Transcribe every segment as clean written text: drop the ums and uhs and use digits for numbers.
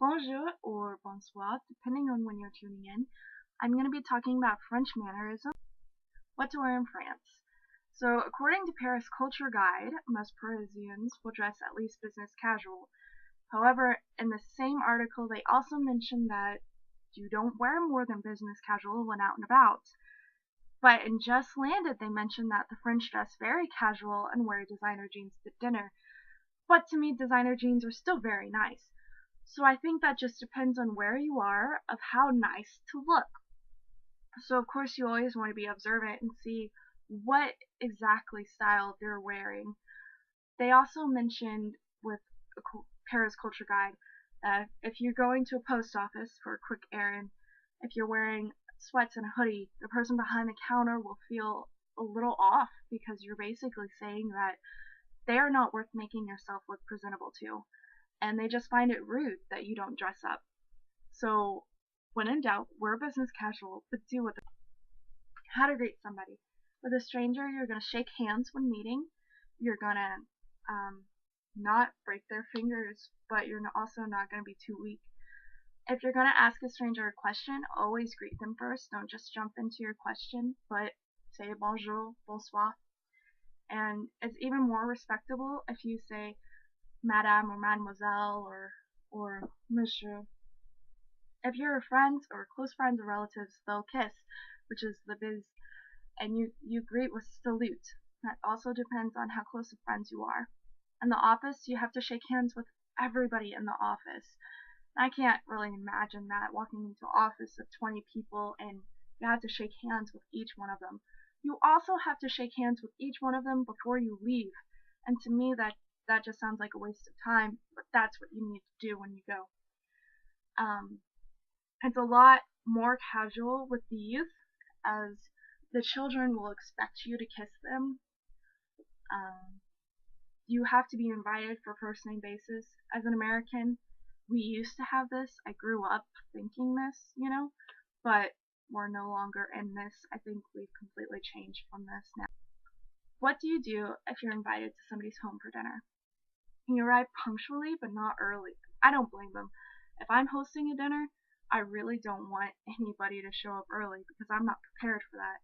Bonjour or bonsoir, depending on when you're tuning in. I'm going to be talking about French mannerisms, what to wear in France. So, according to Paris Culture Guide, most Parisians will dress at least business casual. However, in the same article, they also mentioned that you don't wear more than business casual when out and about. But in Just Landed, they mentioned that the French dress very casual and wear designer jeans to dinner. But to me, designer jeans are still very nice. So I think that just depends on where you are of how nice to look. So of course you always want to be observant and see what exactly style they're wearing. They also mentioned with a Paris Culture Guide that if you're going to a post office for a quick errand, if you're wearing sweats and a hoodie, the person behind the counter will feel a little off because you're basically saying that they are not worth making yourself look presentable to, and they just find it rude that you don't dress up. So, when in doubt, wear business casual, but do with it. How to greet somebody. With a stranger, you're going to shake hands when meeting. You're going to not break their fingers, but you're also not going to be too weak. If you're going to ask a stranger a question, always greet them first. Don't just jump into your question, but say bonjour, bonsoir. And it's even more respectable if you say madame or mademoiselle or monsieur. If you're friends or close friends or relatives, they'll kiss, which is the biz, and you greet with salute. That also depends on how close of friends you are. In the office, you have to shake hands with everybody in the office. I can't really imagine that, walking into an office of 20 people and you have to shake hands with each one of them. You also have to shake hands with each one of them before you leave. And to me, that just sounds like a waste of time, but that's what you need to do when you go. It's a lot more casual with the youth, as the children will expect you to kiss them. You have to be invited for first name basis. As an American, we used to have this. I grew up thinking this, but we're no longer in this. I think we've completely changed from this now. What do you do if you're invited to somebody's home for dinner? You arrive punctually, but not early. I don't blame them. If I'm hosting a dinner, I really don't want anybody to show up early because I'm not prepared for that.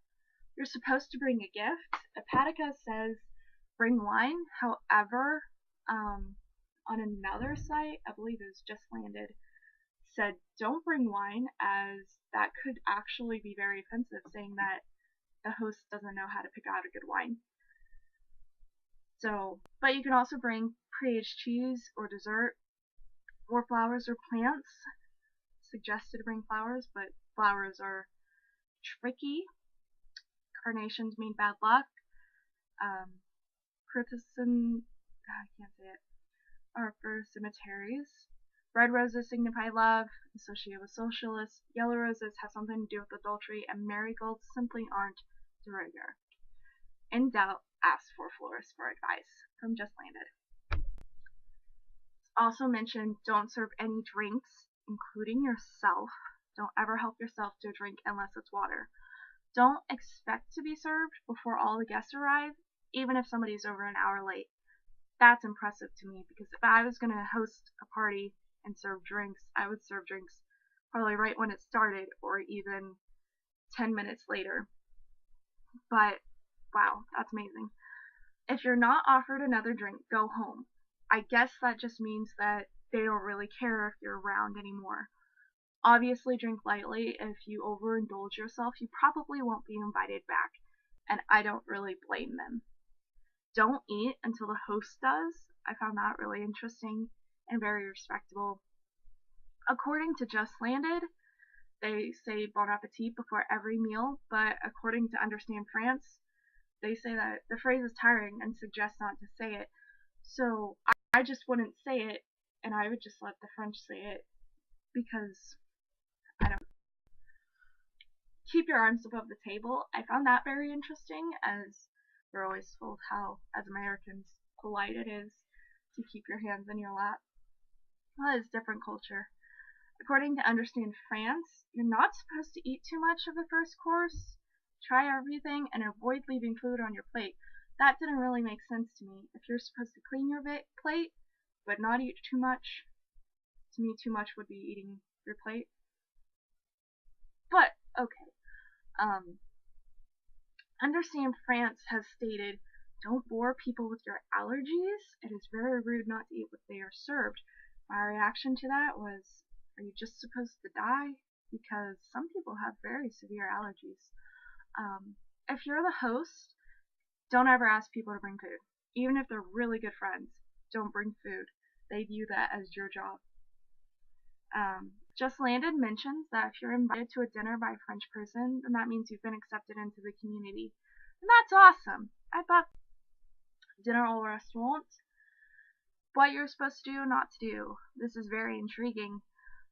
You're supposed to bring a gift. Hepatica says bring wine. However, on another site, I believe it was Just Landed, said don't bring wine as that could actually be very offensive, saying that the host doesn't know how to pick out a good wine. So, but you can also bring pre-aged cheese or dessert or flowers or plants. Suggested to bring flowers, but flowers are tricky. Carnations mean bad luck. I can't say it, are for cemeteries. Red roses signify love, associated with socialists. Yellow roses have something to do with adultery, and marigolds simply aren't de rigueur. In doubt, ask for florists for advice. From Just Landed. It's also mentioned don't serve any drinks, including yourself. Don't ever help yourself to a drink unless it's water. Don't expect to be served before all the guests arrive, even if somebody's over an hour late. That's impressive to me because if I was going to host a party and serve drinks, I would serve drinks probably right when it started or even 10 minutes later. But wow, that's amazing. If you're not offered another drink, go home. I guess that just means that they don't really care if you're around anymore. Obviously, drink lightly. If you overindulge yourself, you probably won't be invited back, and I don't really blame them. Don't eat until the host does. I found that really interesting and very respectable. According to Just Landed, they say bon appetit before every meal, but according to Understand France, they say that the phrase is tiring and suggest not to say it. So I just wouldn't say it, and I would just let the French say it because I don't. Keep your arms above the table. I found that very interesting, as we're always told how, as Americans, polite it is to keep your hands in your lap. Well, that is different culture. According to Understand France, you're not supposed to eat too much of the first course. Try everything and avoid leaving food on your plate. That didn't really make sense to me. If you're supposed to clean your plate but not eat too much, To me, too much would be eating your plate. But, okay. Understand France has stated, don't bore people with your allergies. It is very rude not to eat what they are served. My reaction to that was, are you just supposed to die? Because some people have very severe allergies. If you're the host, don't ever ask people to bring food. Even if they're really good friends, don't bring food. They view that as your job. Just Landed mentions that if you're invited to a dinner by a French person, then that means you've been accepted into the community. And that's awesome. I thought dinner au restaurant, what you're supposed to do, not to do. This is very intriguing.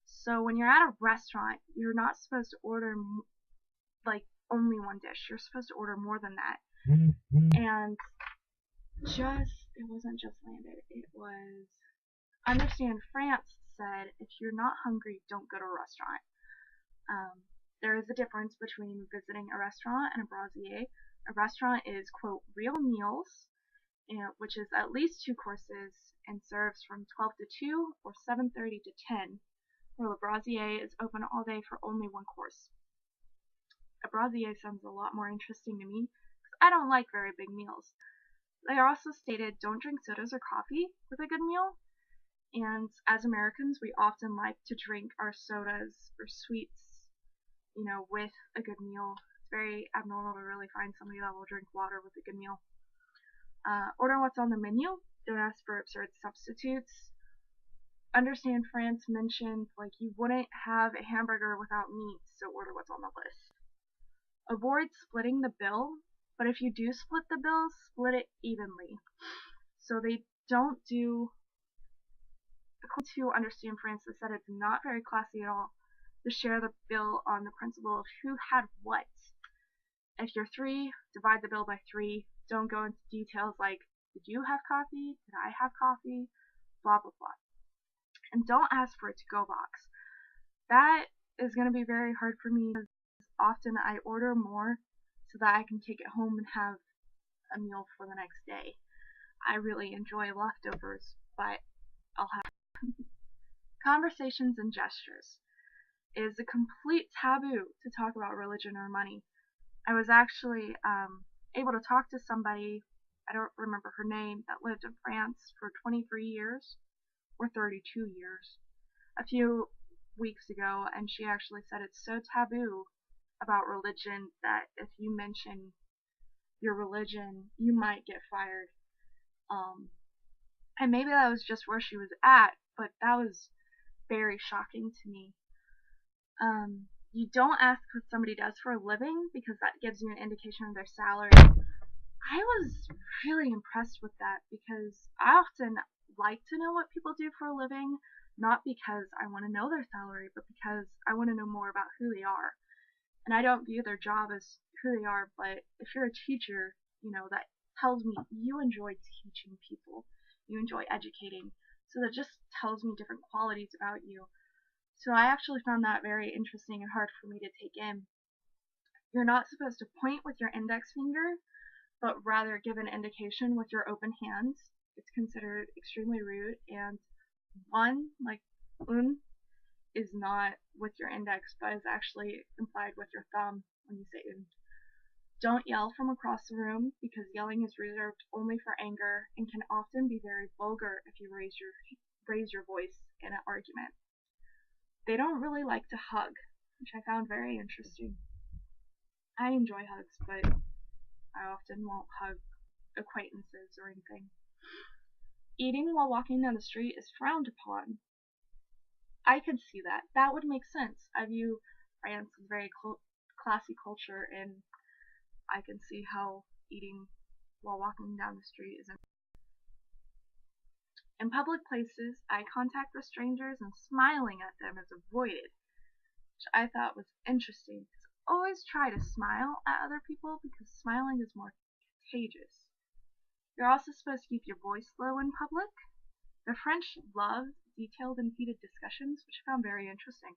So when you're at a restaurant, you're not supposed to order like only one dish. You're supposed to order more than that. And it wasn't Just Landed. It was Understand France said, if you're not hungry, don't go to a restaurant. There is a difference between visiting a restaurant and a brasier. A restaurant is, quote, real meals, which is at least 2 courses and serves from 12 to 2 or 7:30 to 10, while a brasier is open all day for only 1 course. A brasier sounds a lot more interesting to me because I don't like very big meals. They also stated, don't drink sodas or coffee with a good meal. And as Americans, we often like to drink our sodas or sweets, with a good meal. It's very abnormal to really find somebody that will drink water with a good meal. Order what's on the menu. Don't ask for absurd substitutes. Understand France mentioned, like, you wouldn't have a hamburger without meat, so order what's on the list. Avoid splitting the bill, but if you do split the bill, split it evenly. So they don't do, according to Understand France, they said it's not very classy at all to share the bill on the principle of who had what. If you're 3, divide the bill by 3. Don't go into details like, did you have coffee? Did I have coffee? Blah, blah, blah. And don't ask for a to-go box. That is going to be very hard for me because often I order more so that I can take it home and have a meal for the next day. I really enjoy leftovers, but I'll have conversations and gestures. It is a complete taboo to talk about religion or money. I was actually able to talk to somebody, I don't remember her name, that lived in France for 23 years or 32 years a few weeks ago, and she actually said it's so taboo about religion that if you mention your religion, you might get fired. And maybe that was just where she was at, but that was very shocking to me. You don't ask what somebody does for a living because that gives you an indication of their salary. I was really impressed with that because I often like to know what people do for a living, not because I want to know their salary, but because I want to know more about who they are. And I don't view their job as who they are, but if you're a teacher, that tells me you enjoy teaching people, you enjoy educating, so that just tells me different qualities about you. So I actually found that very interesting and hard for me to take in. You're not supposed to point with your index finger, but rather give an indication with your open hands. It's considered extremely rude, and like is not with your index, but is actually implied with your thumb when you say un. Don't yell from across the room because yelling is reserved only for anger and can often be very vulgar if you raise your voice in an argument. They don't really like to hug, which I found very interesting. I enjoy hugs, but I often won't hug acquaintances or anything. Eating while walking down the street is frowned upon. I could see that. That would make sense. I view France as very classy culture, and I can see how eating while walking down the street is. In public places, eye contact with strangers and smiling at them is avoided, which I thought was interesting. Always try to smile at other people because smiling is more contagious. You're also supposed to keep your voice low in public. The French love detailed and heated discussions, which I found very interesting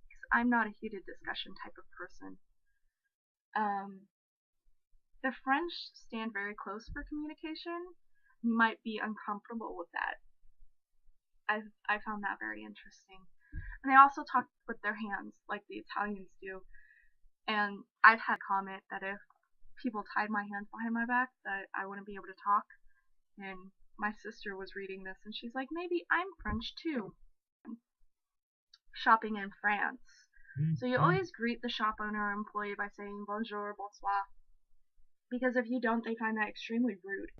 because I'm not a heated discussion type of person. The French stand very close for communication. You might be uncomfortable with that. I found that very interesting. And they also talk with their hands like the Italians do. And I've had a comment that if people tied my hands behind my back that I wouldn't be able to talk. And my sister was reading this and she's like, maybe I'm French too. Shopping in France. So you always greet the shop owner or employee by saying bonjour, bonsoir. Because if you don't, they find that extremely rude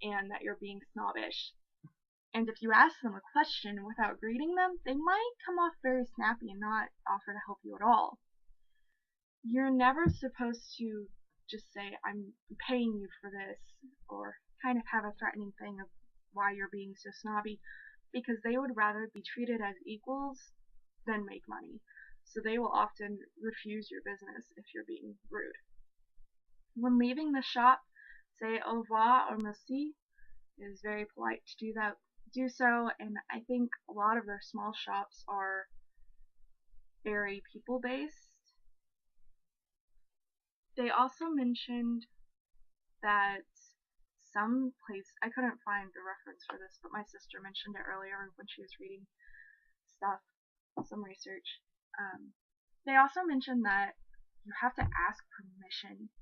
and that you're being snobbish. And if you ask them a question without greeting them, they might come off very snappy and not offer to help you at all. You're never supposed to just say, I'm paying you for this, or kind of have a threatening thing of why you're being so snobby, because they would rather be treated as equals than make money. So they will often refuse your business if you're being rude. When leaving the shop, say au revoir or merci. It is very polite to do so, and I think a lot of their small shops are very people based. They also mentioned that some place, I couldn't find the reference for this, but my sister mentioned it earlier when she was reading stuff, some research. They also mentioned that you have to ask permission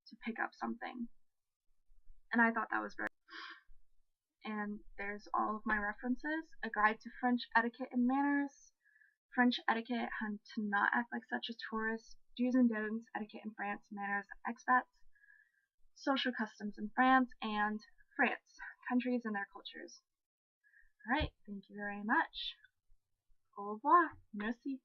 to pick up something, and I thought that was very. And there's all of my references: A Guide to French Etiquette and Manners, French Etiquette, How to Not Act Like Such a Tourist, Do's and Don'ts, Etiquette in France, Manners and Expats, Social Customs in France, and France, Countries and Their Cultures. Alright, thank you very much. Au revoir. Merci.